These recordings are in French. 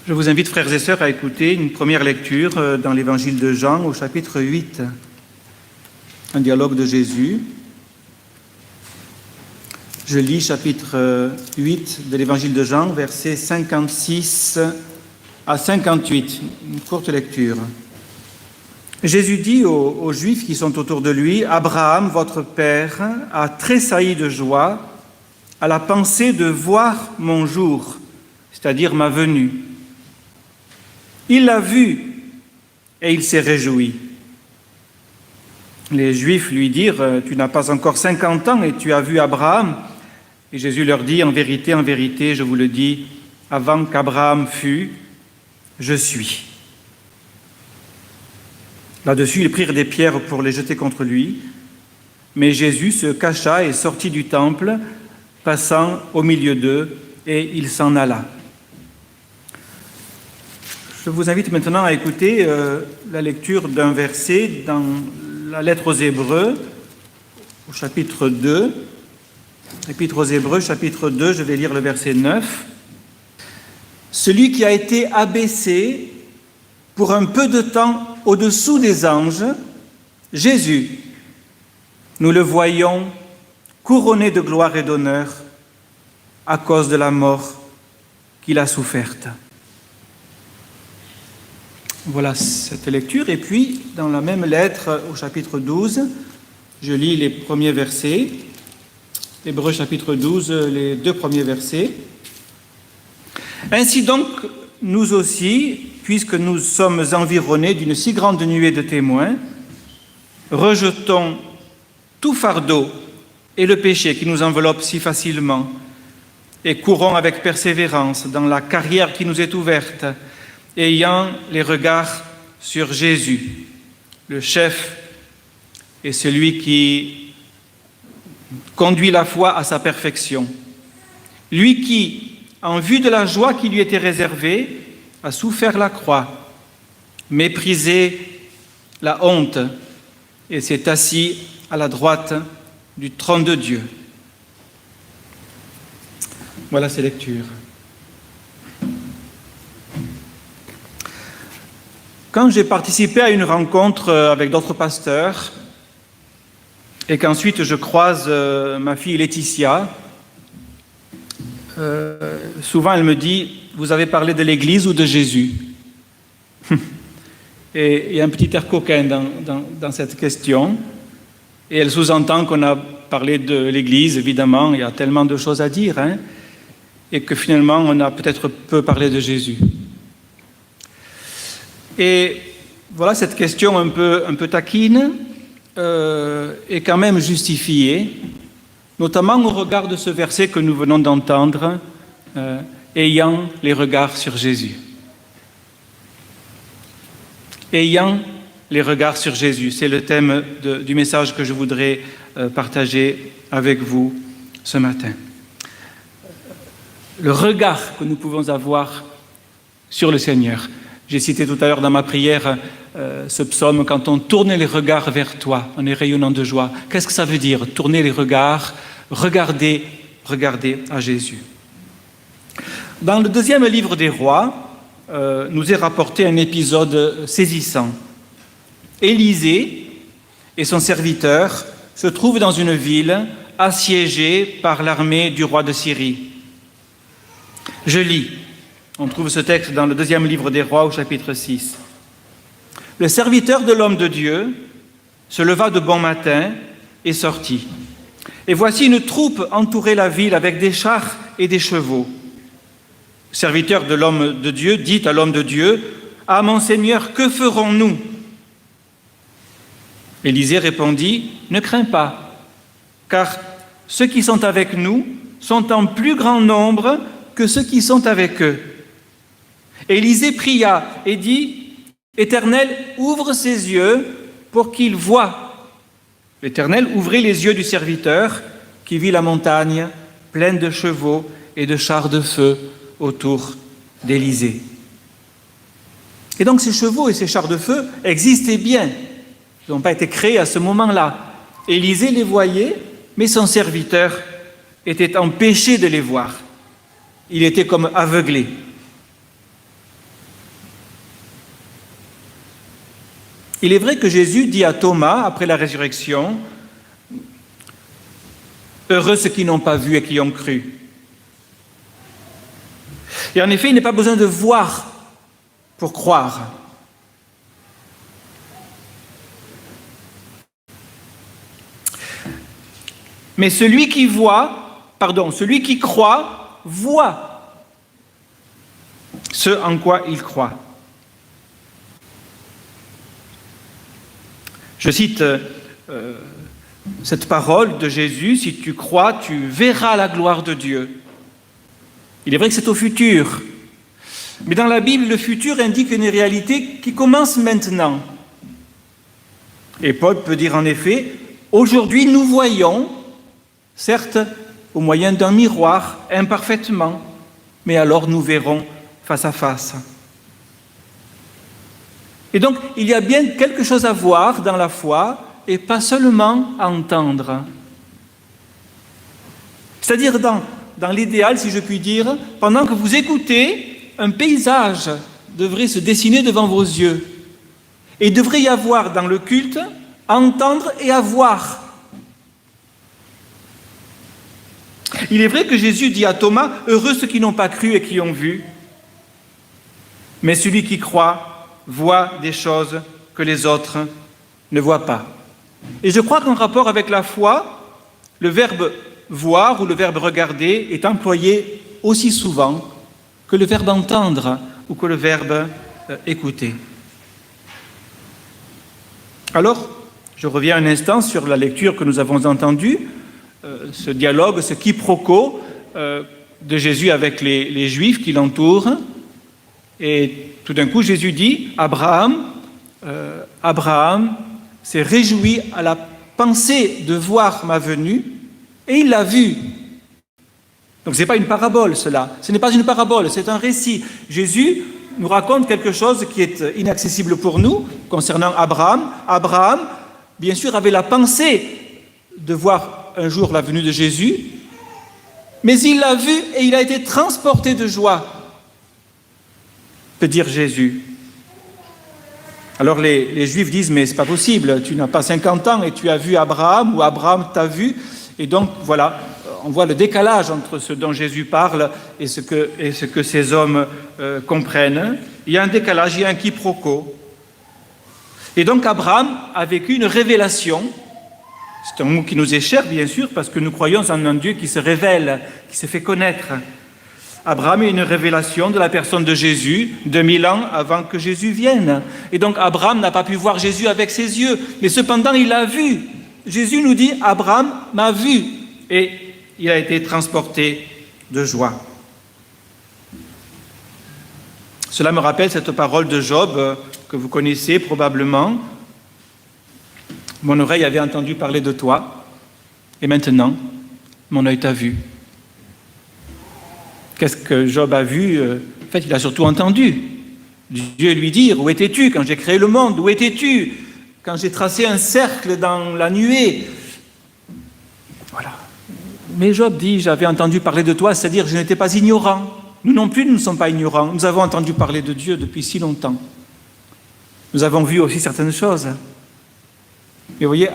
Je vous invite, frères et sœurs, à écouter une première lecture dans l'évangile de Jean au chapitre 8, un dialogue de Jésus. Je lis chapitre 8 de l'évangile de Jean, versets 56 à 58, une courte lecture. Jésus dit aux Juifs qui sont autour de lui, « Abraham, votre père, a tressailli de joie à la pensée de voir mon jour, c'est-à-dire ma venue. Il l'a vu et il s'est réjoui. » Les Juifs lui dirent, « Tu n'as pas encore 50 ans et tu as vu Abraham ?» Et Jésus leur dit, en vérité, je vous le dis, avant qu'Abraham fût, je suis. » Là-dessus, ils prirent des pierres pour les jeter contre lui, mais Jésus se cacha et sortit du temple, passant au milieu d'eux, et il s'en alla. Je vous invite maintenant à écouter la lecture d'un verset dans la lettre aux Hébreux, au chapitre 2. L'Épître aux Hébreux, chapitre 2, je vais lire le verset 9. « Celui qui a été abaissé pour un peu de temps au-dessous des anges, Jésus, nous le voyons couronné de gloire et d'honneur à cause de la mort qu'il a soufferte. » Voilà cette lecture. Et puis, dans la même lettre, au chapitre 12, je lis les premiers versets. Hébreux chapitre 12, les 2 premiers versets. « Ainsi donc, nous aussi, puisque nous sommes environnés d'une si grande nuée de témoins, rejetons tout fardeau et le péché qui nous enveloppe si facilement, et courons avec persévérance dans la carrière qui nous est ouverte, ayant les regards sur Jésus, le chef et celui qui conduit la foi à sa perfection. Lui qui, en vue de la joie qui lui était réservée, a souffert la croix, méprisé la honte et s'est assis à la droite du trône de Dieu. » Voilà ces lectures. Quand j'ai participé à une rencontre avec d'autres pasteurs et qu'ensuite je croise ma fille Laetitia, souvent elle me dit « Vous avez parlé de l'Église ou de Jésus ?» Et il y a un petit air coquin dans cette question. Et elle sous-entend qu'on a parlé de l'Église, évidemment, il y a tellement de choses à dire, hein, et que finalement on a peut-être peu parlé de Jésus. Et voilà, cette question un peu taquine est quand même justifiée, notamment au regard de ce verset que nous venons d'entendre, ayant les regards sur Jésus. Ayant les regards sur Jésus, c'est le thème du message que je voudrais partager avec vous ce matin. Le regard que nous pouvons avoir sur le Seigneur. J'ai cité tout à l'heure dans ma prière ce psaume, quand on tourne les regards vers toi, on est rayonnant de joie. Qu'est-ce que ça veut dire, tourner les regards, regarder à Jésus. Dans le 2e livre des Rois, nous est rapporté un épisode saisissant. Élisée et son serviteur se trouvent dans une ville assiégée par l'armée du roi de Syrie. Je lis. On trouve ce texte dans le 2e livre des Rois au chapitre 6. « Le serviteur de l'homme de Dieu se leva de bon matin et sortit. Et voici une troupe entourait la ville avec des chars et des chevaux. Le serviteur de l'homme de Dieu dit à l'homme de Dieu, « Ah, mon Seigneur, que ferons-nous » Élisée répondit, « Ne crains pas, car ceux qui sont avec nous sont en plus grand nombre que ceux qui sont avec eux. » Élisée pria et dit, « Éternel, ouvre ses yeux pour qu'il voie. » L'Éternel ouvrit les yeux du serviteur qui vit la montagne pleine de chevaux et de chars de feu autour d'Élisée. Et donc ces chevaux et ces chars de feu existaient bien. Ils n'ont pas été créés à ce moment-là. Élisée les voyait, mais son serviteur était empêché de les voir. Il était comme aveuglé. Il est vrai que Jésus dit à Thomas, après la résurrection, « Heureux ceux qui n'ont pas vu et qui ont cru ». Et en effet, il n'est pas besoin de voir pour croire. Mais celui qui croit, voit ce en quoi il croit. Je cite cette parole de Jésus, si tu crois, tu verras la gloire de Dieu. Il est vrai que c'est au futur, mais dans la Bible, le futur indique une réalité qui commence maintenant. Et Paul peut dire en effet, aujourd'hui nous voyons, certes au moyen d'un miroir, imparfaitement, mais alors nous verrons face à face. Et donc, il y a bien quelque chose à voir dans la foi et pas seulement à entendre. C'est-à-dire dans l'idéal, si je puis dire, pendant que vous écoutez, un paysage devrait se dessiner devant vos yeux. Et il devrait y avoir dans le culte, à entendre et à voir. Il est vrai que Jésus dit à Thomas, « Heureux ceux qui n'ont pas cru et qui ont vu. » Mais celui qui croit voit des choses que les autres ne voient pas. Et je crois qu'en rapport avec la foi, le verbe « voir » ou le verbe « regarder » est employé aussi souvent que le verbe « entendre » ou que le verbe « écouter ». Alors, je reviens un instant sur la lecture que nous avons entendue, ce dialogue, ce quiproquo de Jésus avec les Juifs qui l'entourent. Et tout d'un coup, Jésus dit, Abraham s'est réjoui à la pensée de voir ma venue, et il l'a vu. Donc ce n'est pas une parabole, cela. Ce n'est pas une parabole, c'est un récit. Jésus nous raconte quelque chose qui est inaccessible pour nous, concernant Abraham. Abraham, bien sûr, avait la pensée de voir un jour la venue de Jésus, mais il l'a vu et il a été transporté de joie, peut dire Jésus. Alors les Juifs disent, mais c'est pas possible, tu n'as pas 50 ans et tu as vu Abraham, ou Abraham t'a vu. Et donc voilà, on voit le décalage entre ce dont Jésus parle et ce que ces hommes comprennent. Il y a un décalage, il y a un quiproquo. Et donc Abraham a vécu une révélation. C'est un mot qui nous est cher, bien sûr, parce que nous croyons en un Dieu qui se révèle, qui se fait connaître. Abraham a une révélation de la personne de Jésus 2000 ans avant que Jésus vienne. Et donc Abraham n'a pas pu voir Jésus avec ses yeux, mais cependant il l'a vu. Jésus nous dit, Abraham m'a vu, et il a été transporté de joie. Cela me rappelle cette parole de Job que vous connaissez probablement. Mon oreille avait entendu parler de toi, et maintenant, mon œil t'a vu. Qu'est-ce que Job a vu? En fait, il a surtout entendu Dieu lui dire, « Où étais-tu quand j'ai créé le monde? Où étais-tu quand j'ai tracé un cercle dans la nuée ?» Voilà. Mais Job dit, « J'avais entendu parler de toi, c'est-à-dire je n'étais pas ignorant. » Nous non plus, nous ne sommes pas ignorants. Nous avons entendu parler de Dieu depuis si longtemps. Nous avons vu aussi certaines choses. Mais vous voyez,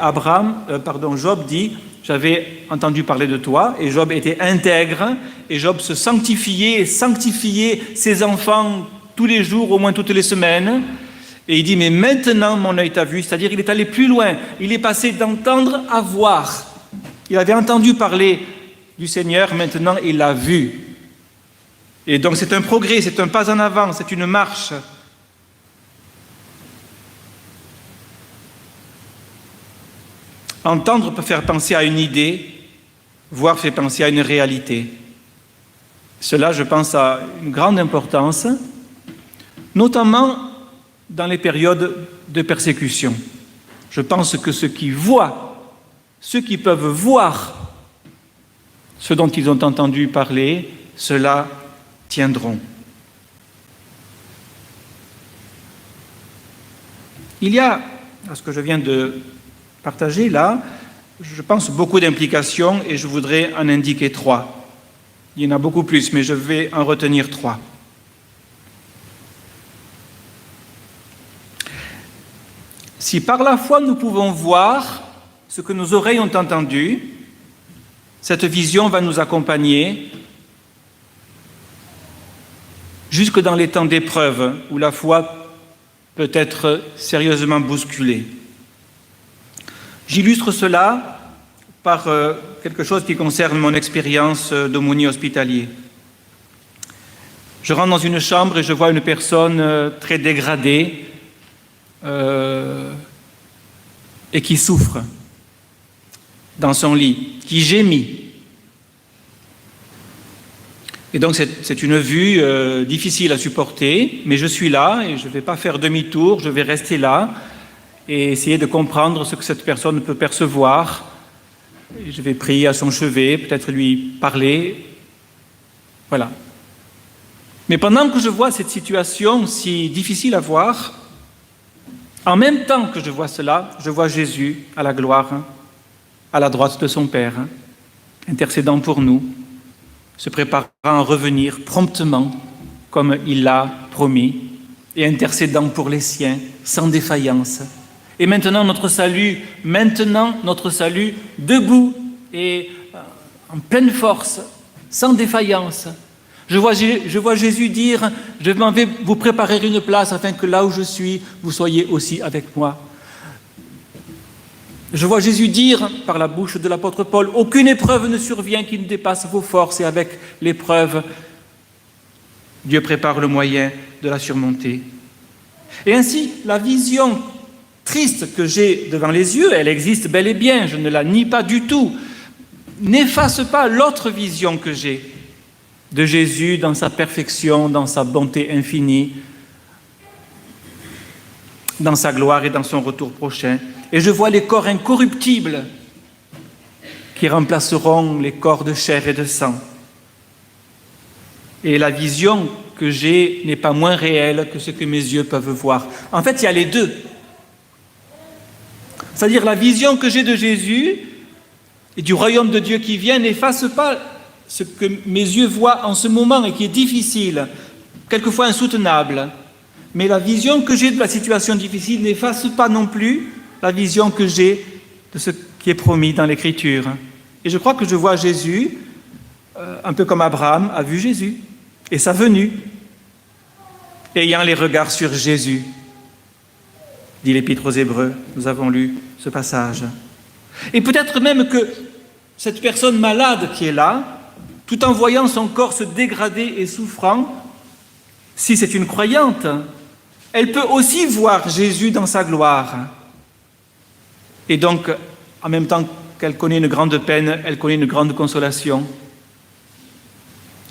Job dit, j'avais entendu parler de toi, et Job était intègre, et Job se sanctifiait ses enfants tous les jours, au moins toutes les semaines. Et il dit, mais maintenant mon œil t'a vu, c'est-à-dire il est allé plus loin, il est passé d'entendre à voir. Il avait entendu parler du Seigneur, maintenant il l'a vu. Et donc c'est un progrès, c'est un pas en avant, c'est une marche. Entendre peut faire penser à une idée, voir fait penser à une réalité. Cela, je pense, a une grande importance, notamment dans les périodes de persécution. Je pense que ceux qui peuvent voir ce dont ils ont entendu parler, ceux-là tiendront. Il y a, à ce que je viens de partager là, je pense, beaucoup d'implications et je voudrais en indiquer 3. Il y en a beaucoup plus, mais je vais en retenir 3. Si par la foi nous pouvons voir ce que nos oreilles ont entendu, cette vision va nous accompagner jusque dans les temps d'épreuve où la foi peut être sérieusement bousculée. J'illustre cela par quelque chose qui concerne mon expérience d'aumônier hospitalier. Je rentre dans une chambre et je vois une personne très dégradée et qui souffre dans son lit, qui gémit. Et donc c'est une vue difficile à supporter, mais je suis là et je ne vais pas faire demi-tour, je vais rester là et essayer de comprendre ce que cette personne peut percevoir. Et je vais prier à son chevet, peut-être lui parler. Voilà. Mais pendant que je vois cette situation si difficile à voir, en même temps que je vois cela, je vois Jésus à la gloire, à la droite de son Père, intercédant pour nous, se préparant à revenir promptement, comme il l'a promis, et intercédant pour les siens, sans défaillance. Et maintenant notre salut debout et en pleine force, sans défaillance. Je vois Jésus dire « Je m'en vais vous préparer une place afin que là où je suis, vous soyez aussi avec moi. » Je vois Jésus dire, par la bouche de l'apôtre Paul, « Aucune épreuve ne survient qui ne dépasse vos forces, et avec l'épreuve, Dieu prépare le moyen de la surmonter. » Et ainsi, la vision triste que j'ai devant les yeux, elle existe bel et bien, je ne la nie pas du tout, n'efface pas l'autre vision que j'ai de Jésus dans sa perfection, dans sa bonté infinie, dans sa gloire et dans son retour prochain. Et je vois les corps incorruptibles qui remplaceront les corps de chair et de sang. Et la vision que j'ai n'est pas moins réelle que ce que mes yeux peuvent voir. En fait, il y a les deux. C'est-à-dire la vision que j'ai de Jésus et du royaume de Dieu qui vient n'efface pas ce que mes yeux voient en ce moment et qui est difficile, quelquefois insoutenable. Mais la vision que j'ai de la situation difficile n'efface pas non plus la vision que j'ai de ce qui est promis dans l'Écriture. Et je crois que je vois Jésus, un peu comme Abraham a vu Jésus, et sa venue, ayant les regards sur Jésus, dit l'Épître aux Hébreux. Nous avons lu ce passage. Et peut-être même que cette personne malade qui est là, tout en voyant son corps se dégrader et souffrant, si c'est une croyante, elle peut aussi voir Jésus dans sa gloire. Et donc, en même temps qu'elle connaît une grande peine, elle connaît une grande consolation.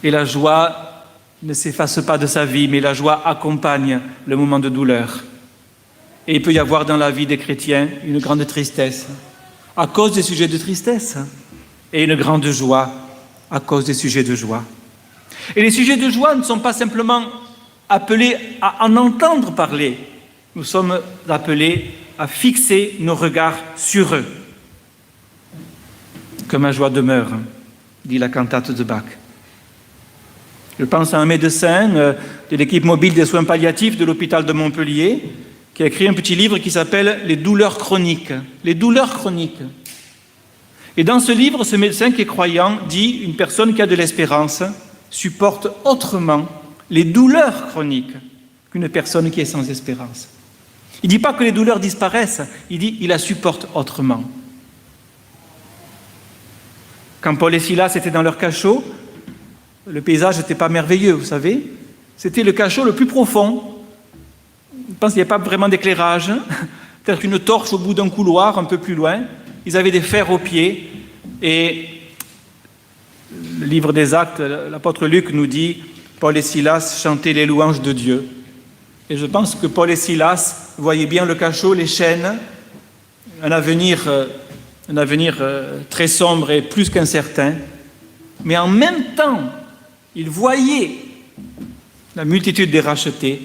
Et la joie ne s'efface pas de sa vie, mais la joie accompagne le moment de douleur. Et il peut y avoir dans la vie des chrétiens une grande tristesse, à cause des sujets de tristesse, et une grande joie, à cause des sujets de joie. Et les sujets de joie ne sont pas simplement appelés à en entendre parler, nous sommes appelés à fixer nos regards sur eux. Que ma joie demeure, dit la cantate de Bach. Je pense à un médecin de l'équipe mobile des soins palliatifs de l'hôpital de Montpellier qui a écrit un petit livre qui s'appelle « Les douleurs chroniques ». Les douleurs chroniques. Et dans ce livre, ce médecin qui est croyant dit « Une personne qui a de l'espérance supporte autrement les douleurs chroniques qu'une personne qui est sans espérance. » Il ne dit pas que les douleurs disparaissent, il dit « il la supporte autrement ». Quand Paul et Silas étaient dans leur cachot, le paysage n'était pas merveilleux, vous savez. C'était le cachot le plus profond. Je pense qu'il n'y a pas vraiment d'éclairage. Peut-être une torche au bout d'un couloir, un peu plus loin. Ils avaient des fers aux pieds. Et le livre des Actes, l'apôtre Luc nous dit « Paul et Silas chantaient les louanges de Dieu ». Et je pense que Paul et Silas voyaient bien le cachot, les chaînes, un avenir très sombre et plus qu'incertain. Mais en même temps, ils voyaient la multitude des rachetés,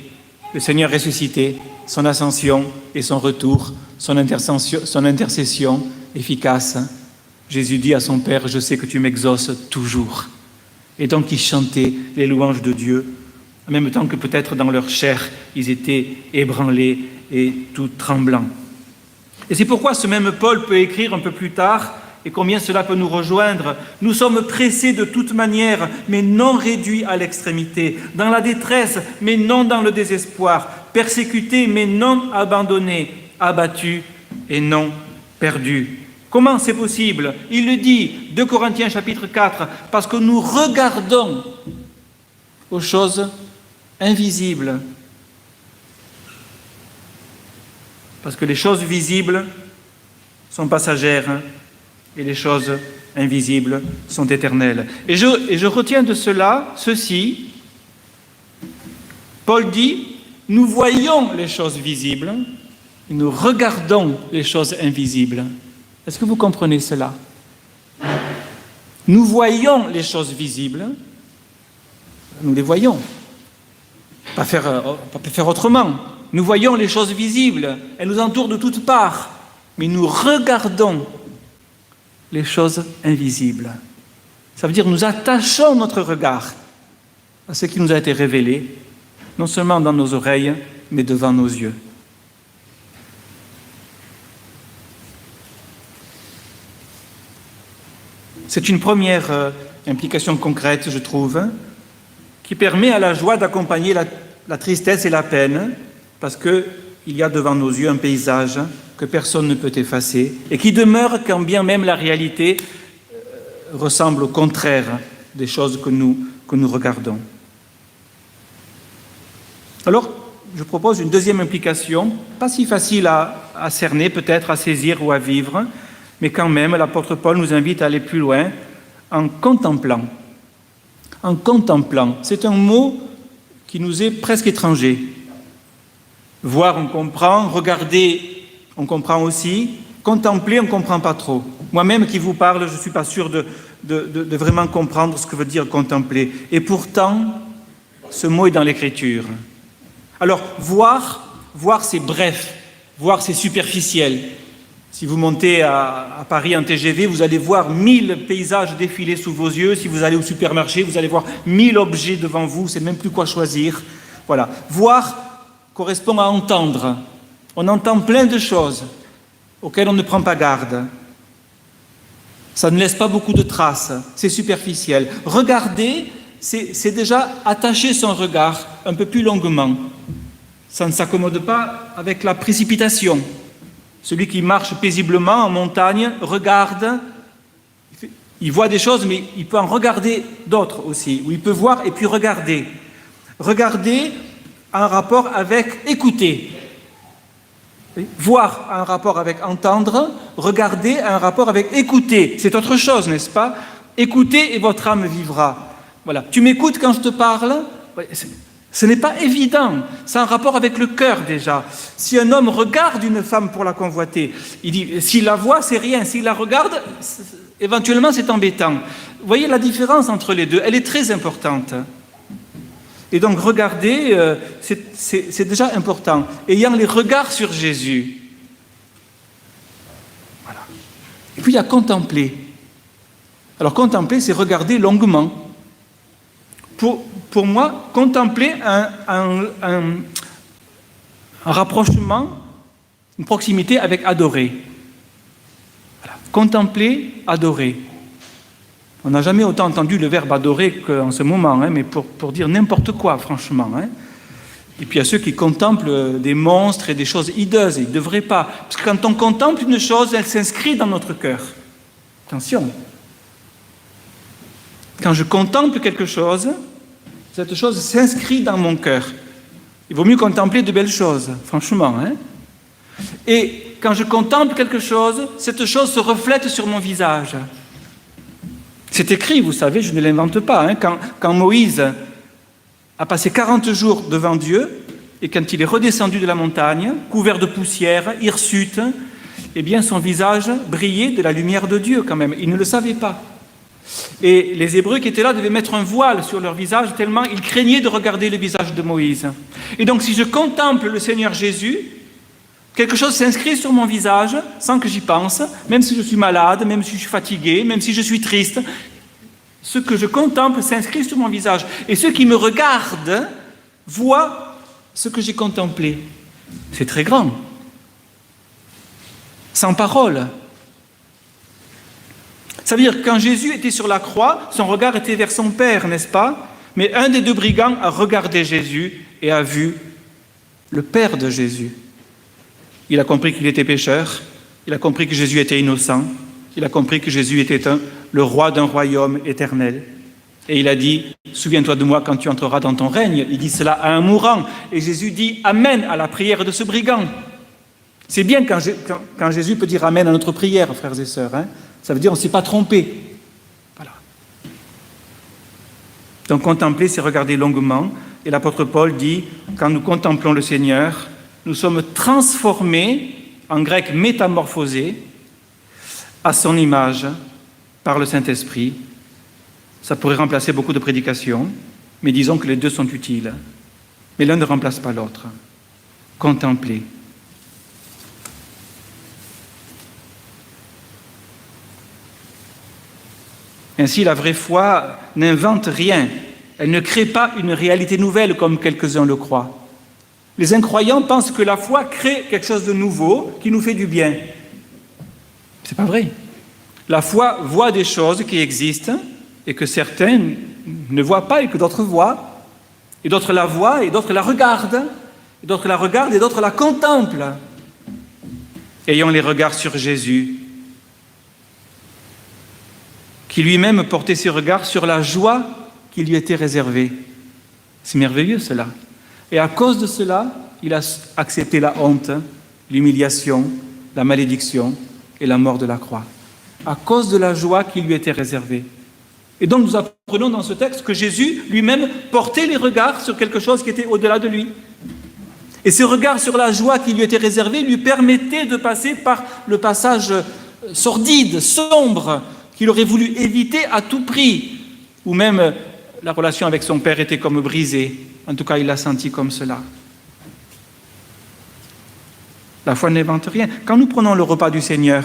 le Seigneur ressuscité, son ascension et son retour, son intercession efficace. Jésus dit à son Père, « Je sais que tu m'exauces toujours ». Et donc ils chantaient les louanges de Dieu, en même temps que peut-être dans leur chair, ils étaient ébranlés et tout tremblants. Et c'est pourquoi ce même Paul peut écrire un peu plus tard, et combien cela peut nous rejoindre. Nous sommes pressés de toute manière, mais non réduits à l'extrémité, dans la détresse, mais non dans le désespoir, persécutés, mais non abandonnés, abattus et non perdus. Comment c'est possible? Il le dit, 2 Corinthiens chapitre 4, parce que nous regardons aux choses invisibles. Parce que les choses visibles sont passagères et les choses invisibles sont éternelles. Et je retiens de cela ceci. Paul dit, nous voyons les choses visibles et nous regardons les choses invisibles. Est-ce que vous comprenez cela? Nous voyons les choses visibles, nous les voyons. Pas faire autrement. Nous voyons les choses visibles, elles nous entourent de toutes parts, mais nous regardons les choses invisibles. Ça veut dire que nous attachons notre regard à ce qui nous a été révélé, non seulement dans nos oreilles, mais devant nos yeux. C'est une première implication concrète, je trouve, qui permet à la joie d'accompagner la tristesse et la peine, parce qu'il y a devant nos yeux un paysage que personne ne peut effacer et qui demeure quand bien même la réalité ressemble au contraire des choses que nous regardons. Alors, je propose une deuxième implication, pas si facile à cerner, peut-être à saisir ou à vivre, mais quand même, l'apôtre Paul nous invite à aller plus loin en contemplant. En contemplant, c'est un mot qui nous est presque étranger. Voir, on comprend, regarder, on comprend aussi, contempler, on ne comprend pas trop. Moi-même qui vous parle, je ne suis pas sûr de vraiment comprendre ce que veut dire contempler. Et pourtant, ce mot est dans l'Écriture. Alors, voir c'est bref, voir c'est superficiel. Si vous montez à Paris en TGV, vous allez voir 1000 paysages défiler sous vos yeux. Si vous allez au supermarché, vous allez voir 1000 objets devant vous, c'est même plus quoi choisir. Voilà. Voir correspond à entendre. On entend plein de choses auxquelles on ne prend pas garde. Ça ne laisse pas beaucoup de traces, c'est superficiel. Regarder, c'est déjà attacher son regard un peu plus longuement. Ça ne s'accommode pas avec la précipitation. Celui qui marche paisiblement en montagne regarde, il voit des choses, mais il peut en regarder d'autres aussi, ou il peut voir et puis regarder. Regarder a un rapport avec écouter. Voir a un rapport avec entendre, regarder a un rapport avec écouter. C'est autre chose, n'est-ce pas? Écoutez et votre âme vivra. Voilà. Tu m'écoutes quand je te parle? Ce n'est pas évident. C'est un rapport avec le cœur déjà. Si un homme regarde une femme pour la convoiter, il dit, s'il la voit, c'est rien. S'il la regarde, éventuellement, c'est embêtant. Vous voyez la différence entre les deux? Elle est très importante. Et donc, regarder, c'est déjà important. Ayant les regards sur Jésus. Voilà. Et puis, il y a contempler. Alors, contempler, c'est regarder longuement. Pour moi, contempler un rapprochement, une proximité avec adorer. Voilà. Contempler, adorer. On n'a jamais autant entendu le verbe adorer qu'en ce moment, mais pour dire n'importe quoi, franchement. Et puis il y a ceux qui contemplent des monstres et des choses hideuses, ils ne devraient pas. Parce que quand on contemple une chose, elle s'inscrit dans notre cœur. Attention. Quand je contemple quelque chose, cette chose s'inscrit dans mon cœur. Il vaut mieux contempler de belles choses, franchement. Et quand je contemple quelque chose, cette chose se reflète sur mon visage. C'est écrit, vous savez, je ne l'invente pas. Quand Moïse a passé 40 jours devant Dieu, et quand il est redescendu de la montagne, couvert de poussière, hirsute, eh bien son visage brillait de la lumière de Dieu quand même. Il ne le savait pas. Et les Hébreux qui étaient là devaient mettre un voile sur leur visage tellement ils craignaient de regarder le visage de Moïse. Et donc si je contemple le Seigneur Jésus, quelque chose s'inscrit sur mon visage sans que j'y pense, même si je suis malade, même si je suis fatigué, même si je suis triste. Ce que je contemple s'inscrit sur mon visage. Et ceux qui me regardent voient ce que j'ai contemplé. C'est très grand. sans parole. Ça veut dire que quand Jésus était sur la croix, son regard était vers son Père, n'est-ce pas? Mais un des deux brigands a regardé Jésus et a vu le Père de Jésus. Il a compris qu'il était pécheur, il a compris que Jésus était innocent, il a compris que Jésus était le roi d'un royaume éternel. Et il a dit, souviens-toi de moi quand tu entreras dans ton règne. Il dit cela à un mourant. Et Jésus dit amen à la prière de ce brigand. C'est bien quand Jésus peut dire amen à notre prière, frères et sœurs. Hein? Ça veut dire on ne s'est pas trompé. Voilà. Donc contempler, c'est regarder longuement. Et l'apôtre Paul dit, quand nous contemplons le Seigneur, nous sommes transformés, en grec métamorphosés, à son image par le Saint-Esprit. Ça pourrait remplacer beaucoup de prédications, mais disons que les deux sont utiles. Mais l'un ne remplace pas l'autre. Contempler. Ainsi, la vraie foi n'invente rien. Elle ne crée pas une réalité nouvelle comme quelques-uns le croient. Les incroyants pensent que la foi crée quelque chose de nouveau qui nous fait du bien. C'est pas vrai. La foi voit des choses qui existent et que certains ne voient pas et que d'autres voient, et d'autres la voient et d'autres la regardent, et d'autres la regardent et d'autres la contemplent. Ayant les regards sur Jésus, qui lui-même portait ses regards sur la joie qui lui était réservée. C'est merveilleux cela. Et à cause de cela, il a accepté la honte, l'humiliation, la malédiction et la mort de la croix. À cause de la joie qui lui était réservée. Et donc nous apprenons dans ce texte que Jésus lui-même portait les regards sur quelque chose qui était au-delà de lui. Et ce regard sur la joie qui lui était réservée lui permettait de passer par le passage sordide, sombre, qu'il aurait voulu éviter à tout prix, ou même la relation avec son père était comme brisée. En tout cas, il l'a senti comme cela. La foi n'invente rien. Quand nous prenons le repas du Seigneur,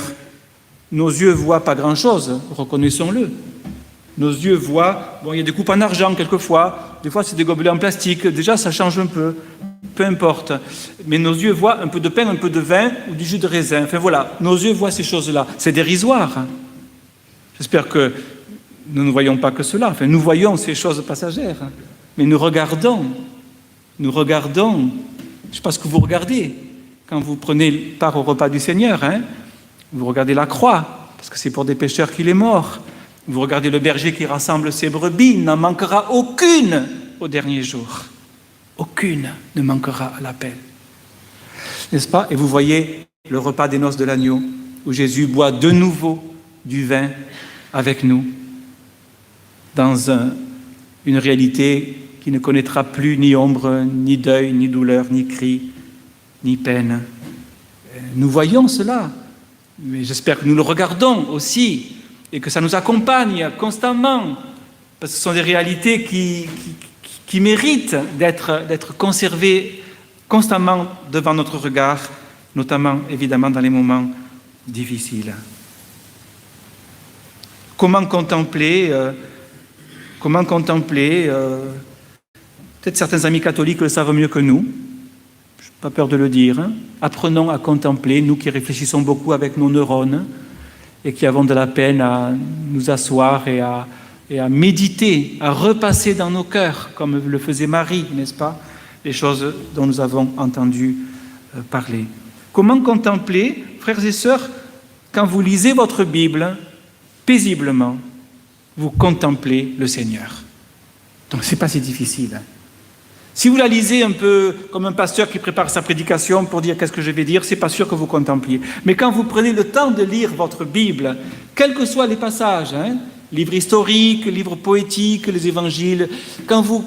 nos yeux voient pas grand-chose, reconnaissons-le. Nos yeux voient, il y a des coupes en argent quelquefois, des fois c'est des gobelets en plastique, déjà ça change un peu importe. Mais nos yeux voient un peu de pain, un peu de vin ou du jus de raisin. Enfin voilà, nos yeux voient ces choses-là. C'est dérisoire. J'espère que nous ne voyons pas que cela. Enfin, nous voyons ces choses passagères, mais nous regardons. Je ne sais pas ce que vous regardez quand vous prenez part au repas du Seigneur. Vous regardez la croix, parce que c'est pour des pécheurs qu'il est mort. Vous regardez le berger qui rassemble ses brebis, il n'en manquera aucune au dernier jour. Aucune ne manquera à l'appel. N'est-ce pas? Et vous voyez le repas des noces de l'agneau, où Jésus boit de nouveau du vin avec nous, dans une réalité qui ne connaîtra plus ni ombre, ni deuil, ni douleur, ni cri, ni peine. Nous voyons cela, mais j'espère que nous le regardons aussi, et que ça nous accompagne constamment, parce que ce sont des réalités qui méritent d'être conservées constamment devant notre regard, notamment évidemment dans les moments difficiles. Comment contempler peut-être certains amis catholiques le savent mieux que nous, je n'ai pas peur de le dire. Apprenons à contempler, nous qui réfléchissons beaucoup avec nos neurones et qui avons de la peine à nous asseoir et à méditer, à repasser dans nos cœurs, comme le faisait Marie, n'est-ce pas, les choses dont nous avons entendu parler. Comment contempler, frères et sœurs, quand vous lisez votre Bible, paisiblement, vous contemplez le Seigneur. Donc ce n'est pas si difficile. Si vous la lisez un peu comme un pasteur qui prépare sa prédication pour dire qu'est-ce que je vais dire, c'est pas sûr que vous contempliez. Mais quand vous prenez le temps de lire votre Bible, quels que soient les passages, livres historiques, livres poétiques, les évangiles, quand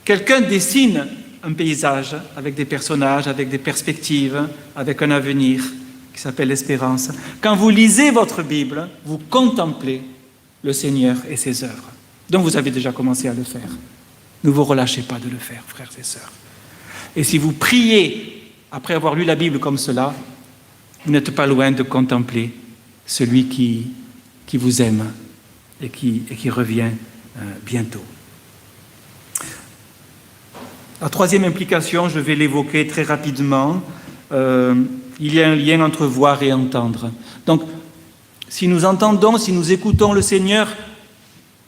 quelqu'un dessine un paysage avec des personnages, avec des perspectives, avec un avenir qui s'appelle l'espérance, quand vous lisez votre Bible, vous contemplez le Seigneur et ses œuvres. Donc vous avez déjà commencé à le faire. Ne vous relâchez pas de le faire, frères et sœurs. Et si vous priez après avoir lu la Bible comme cela, vous n'êtes pas loin de contempler celui qui vous aime et qui revient bientôt. La troisième implication, je vais l'évoquer très rapidement. il y a un lien entre voir et entendre. Donc, si nous entendons, si nous écoutons le Seigneur,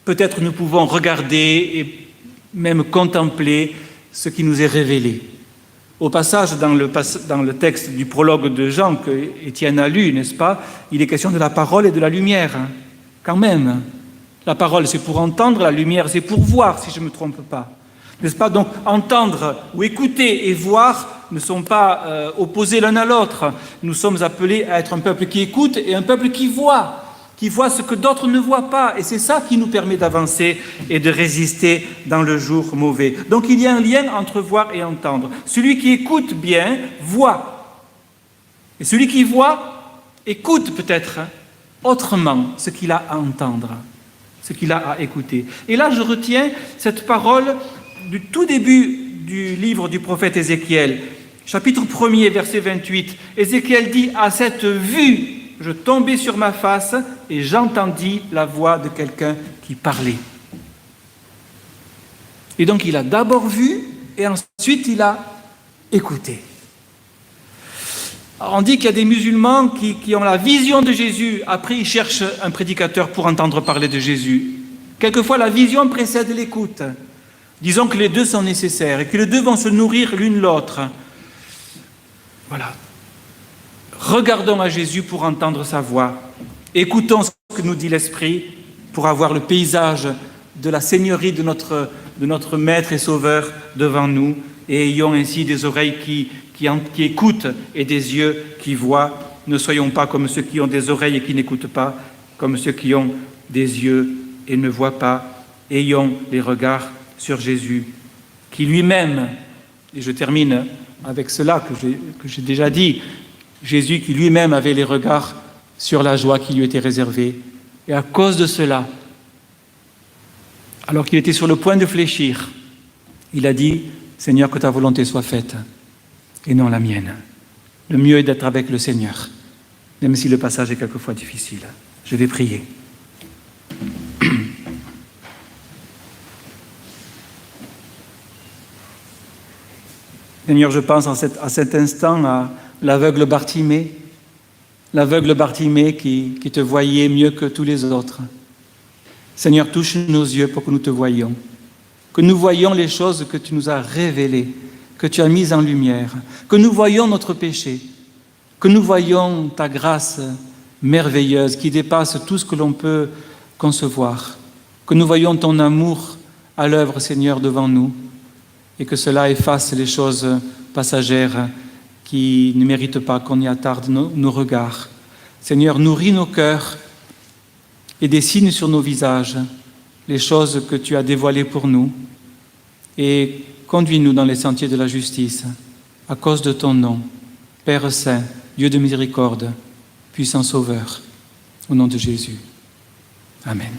peut-être nous pouvons regarder et même contempler ce qui nous est révélé. Au passage, dans le texte du prologue de Jean que Étienne a lu, n'est-ce pas, il est question de la parole et de la lumière, quand même. La parole, c'est pour entendre, la lumière, c'est pour voir, si je ne me trompe pas. N'est-ce pas? Donc, entendre ou écouter et voir ne sont pas opposés l'un à l'autre. Nous sommes appelés à être un peuple qui écoute et un peuple qui voit ce que d'autres ne voient pas. Et c'est ça qui nous permet d'avancer et de résister dans le jour mauvais. Donc, il y a un lien entre voir et entendre. Celui qui écoute bien, voit. Et celui qui voit, écoute peut-être autrement ce qu'il a à entendre, ce qu'il a à écouter. Et là, je retiens cette parole du tout début du livre du prophète Ézéchiel, chapitre 1er, verset 28. Ézéchiel dit « À cette vue, je tombais sur ma face et j'entendis la voix de quelqu'un qui parlait. » Et donc, il a d'abord vu et ensuite il a écouté. Alors, on dit qu'il y a des musulmans qui ont la vision de Jésus. Après, ils cherchent un prédicateur pour entendre parler de Jésus. Quelquefois, la vision précède l'écoute. Disons que les deux sont nécessaires et que les deux vont se nourrir l'une l'autre. Voilà. Regardons à Jésus pour entendre sa voix. Écoutons ce que nous dit l'Esprit pour avoir le paysage de la seigneurie de notre Maître et Sauveur devant nous. Et ayons ainsi des oreilles qui écoutent et des yeux qui voient. Ne soyons pas comme ceux qui ont des oreilles et qui n'écoutent pas, comme ceux qui ont des yeux et ne voient pas. Ayons les regards sur Jésus, qui lui-même, et je termine avec cela que j'ai déjà dit, Jésus qui lui-même avait les regards sur la joie qui lui était réservée. Et à cause de cela, alors qu'il était sur le point de fléchir, il a dit « Seigneur, que ta volonté soit faite et non la mienne. » Le mieux est d'être avec le Seigneur, même si le passage est quelquefois difficile. Je vais prier. Seigneur, je pense à cet instant à l'aveugle Bartimée qui te voyait mieux que tous les autres. Seigneur, touche nos yeux pour que nous te voyions, que nous voyions les choses que tu nous as révélées, que tu as mises en lumière, que nous voyions notre péché, que nous voyions ta grâce merveilleuse qui dépasse tout ce que l'on peut concevoir, que nous voyions ton amour à l'œuvre, Seigneur, devant nous, et que cela efface les choses passagères qui ne méritent pas qu'on y attarde nos regards. Seigneur, nourris nos cœurs et dessine sur nos visages les choses que tu as dévoilées pour nous et conduis-nous dans les sentiers de la justice à cause de ton nom, Père Saint, Dieu de miséricorde, puissant Sauveur, au nom de Jésus. Amen.